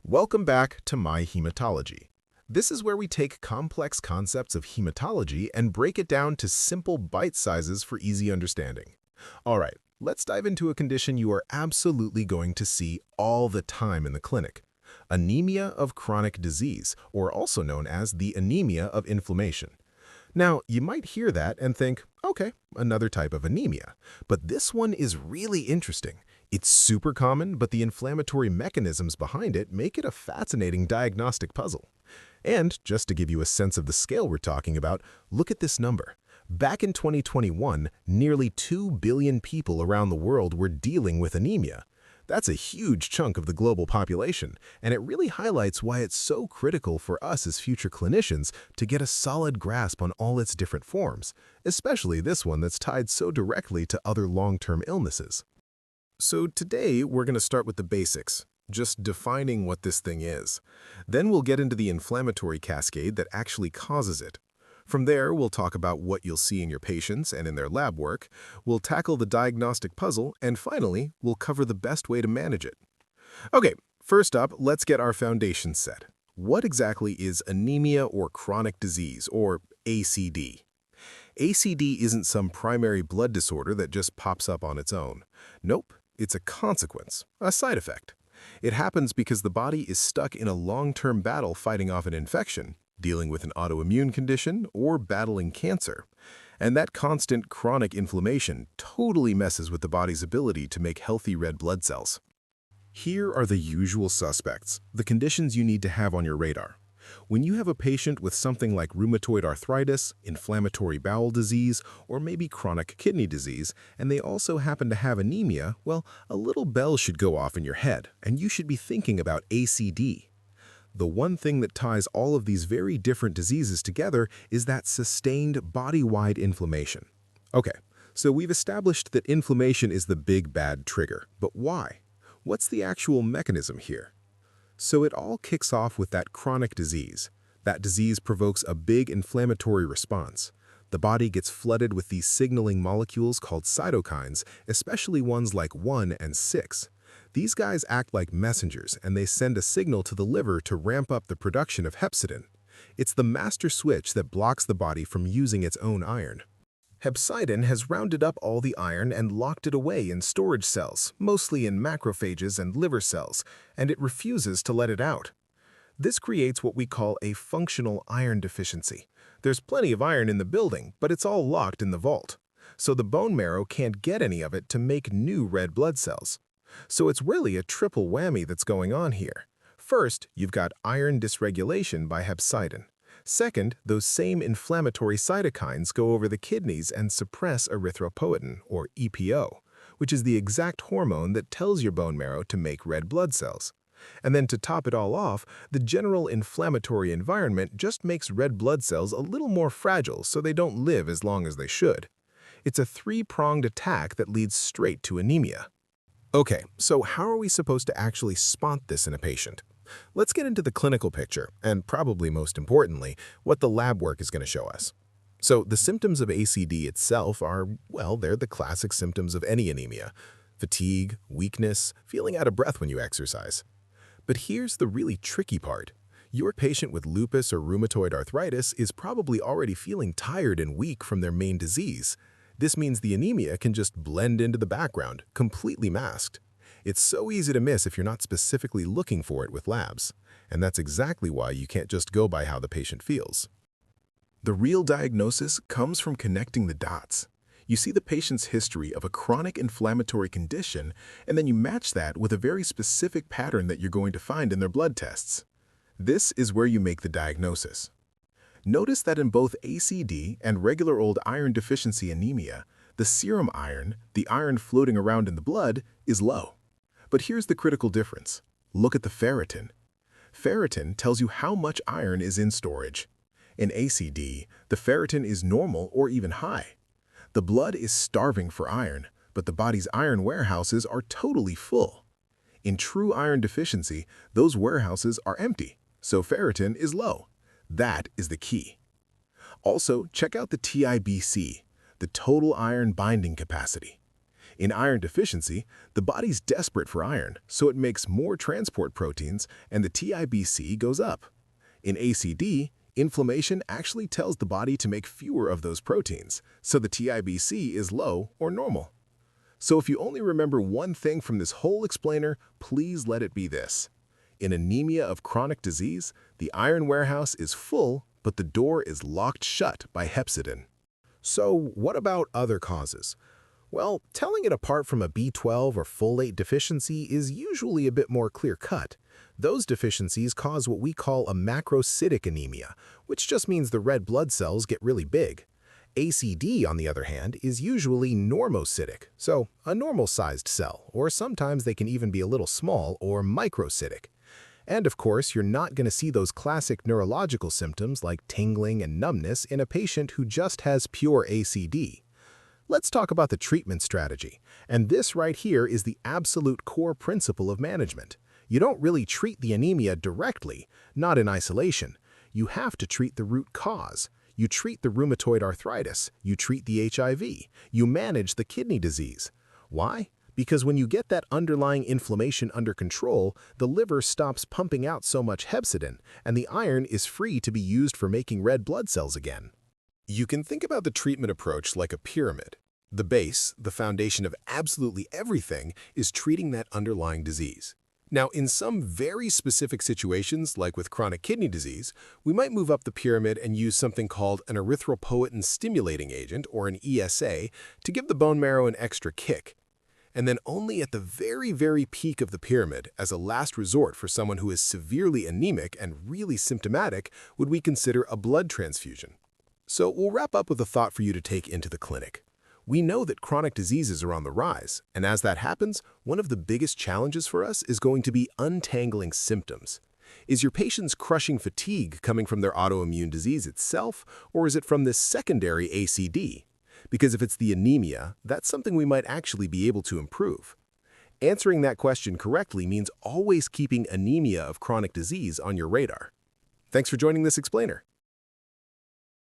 Welcome back to My Hematology. This is where we take complex concepts of hematology and break it down to simple bite sizes for easy understanding. All right, let's dive into a condition you are absolutely going to see all the time in the clinic: anemia of chronic disease, or also known as the anemia of inflammation. Now, you might hear that and think, okay, another type of anemia. But this one is really interesting. It's super common, but the inflammatory mechanisms behind it make it a fascinating diagnostic puzzle. And just to give you a sense of the scale we're talking about, look at this number. Back in 2021, nearly 2 billion people around the world were dealing with anemia. That's a huge chunk of the global population, and it really highlights why it's so critical for us as future clinicians to get a solid grasp on all its different forms, especially this one that's tied so directly to other long-term illnesses. So today, we're going to start with the basics, just defining what this thing is. Then we'll get into the inflammatory cascade that actually causes it. From there, we'll talk about what you'll see in your patients and in their lab work, we'll tackle the diagnostic puzzle, and finally, we'll cover the best way to manage it. Okay, first up, let's get our foundation set. What exactly is anemia or chronic disease, or ACD? ACD isn't some primary blood disorder that just pops up on its own. Nope, it's a consequence, a side effect. It happens because the body is stuck in a long-term battle fighting off an infection, dealing with an autoimmune condition, or battling cancer. And that constant chronic inflammation totally messes with the body's ability to make healthy red blood cells. Here are the usual suspects, the conditions you need to have on your radar. When you have a patient with something like rheumatoid arthritis, inflammatory bowel disease, or maybe chronic kidney disease, and they also happen to have anemia, well, a little bell should go off in your head, and you should be thinking about ACD. The one thing that ties all of these very different diseases together is that sustained body-wide inflammation. Okay, so we've established that inflammation is the big bad trigger, but why? What's the actual mechanism here? So it all kicks off with that chronic disease. That disease provokes a big inflammatory response. The body gets flooded with these signaling molecules called cytokines, especially ones like 1 and 6. These guys act like messengers, and they send a signal to the liver to ramp up the production of hepcidin. It's the master switch that blocks the body from using its own iron. Hepcidin has rounded up all the iron and locked it away in storage cells, mostly in macrophages and liver cells, and it refuses to let it out. This creates what we call a functional iron deficiency. There's plenty of iron in the building, but it's all locked in the vault. So the bone marrow can't get any of it to make new red blood cells. So it's really a triple whammy that's going on here. First, you've got iron dysregulation by hepcidin. Second, those same inflammatory cytokines go over the kidneys and suppress erythropoietin, or EPO, which is the exact hormone that tells your bone marrow to make red blood cells. And then to top it all off, the general inflammatory environment just makes red blood cells a little more fragile so they don't live as long as they should. It's a three-pronged attack that leads straight to anemia. Okay, so how are we supposed to actually spot this in a patient? Let's get into the clinical picture, and probably most importantly, what the lab work is going to show us. So the symptoms of ACD itself are, well, they're the classic symptoms of any anemia: fatigue, weakness, feeling out of breath when you exercise. But here's the really tricky part. Your patient with lupus or rheumatoid arthritis is probably already feeling tired and weak from their main disease. This means the anemia can just blend into the background, completely masked. It's so easy to miss if you're not specifically looking for it with labs, and that's exactly why you can't just go by how the patient feels. The real diagnosis comes from connecting the dots. You see the patient's history of a chronic inflammatory condition, and then you match that with a very specific pattern that you're going to find in their blood tests. This is where you make the diagnosis. Notice that in both ACD and regular old iron deficiency anemia, the serum iron, the iron floating around in the blood, is low. But here's the critical difference. Look at the ferritin. Ferritin tells you how much iron is in storage. In ACD, the ferritin is normal or even high. The blood is starving for iron, but the body's iron warehouses are totally full. In true iron deficiency, those warehouses are empty, so ferritin is low. That is the key. Also, check out the TIBC, the total iron binding capacity. In iron deficiency, the body's desperate for iron, so it makes more transport proteins and the TIBC goes up. In ACD, inflammation actually tells the body to make fewer of those proteins, so the TIBC is low or normal. So if you only remember one thing from this whole explainer, please let it be this. In anemia of chronic disease, the iron warehouse is full, but the door is locked shut by hepcidin. So what about other causes? Well, telling it apart from a B12 or folate deficiency is usually a bit more clear-cut. Those deficiencies cause what we call a macrocytic anemia, which just means the red blood cells get really big. ACD, on the other hand, is usually normocytic, so a normal-sized cell, or sometimes they can even be a little small or microcytic. And of course, you're not going to see those classic neurological symptoms like tingling and numbness in a patient who just has pure ACD. Let's talk about the treatment strategy, and this right here is the absolute core principle of management. You don't really treat the anemia directly, not in isolation. You have to treat the root cause. You treat the rheumatoid arthritis, you treat the HIV, you manage the kidney disease. Why? Because when you get that underlying inflammation under control, the liver stops pumping out so much hepcidin, and the iron is free to be used for making red blood cells again. You can think about the treatment approach like a pyramid. The base, the foundation of absolutely everything, is treating that underlying disease. Now, in some very specific situations, like with chronic kidney disease, we might move up the pyramid and use something called an erythropoietin-stimulating agent, or an ESA, to give the bone marrow an extra kick. And then only at the very, very peak of the pyramid, as a last resort for someone who is severely anemic and really symptomatic, would we consider a blood transfusion. So we'll wrap up with a thought for you to take into the clinic. We know that chronic diseases are on the rise, and as that happens, one of the biggest challenges for us is going to be untangling symptoms. Is your patient's crushing fatigue coming from their autoimmune disease itself, or is it from this secondary ACD? Because if it's the anemia, that's something we might actually be able to improve. Answering that question correctly means always keeping anemia of chronic disease on your radar. Thanks for joining this explainer.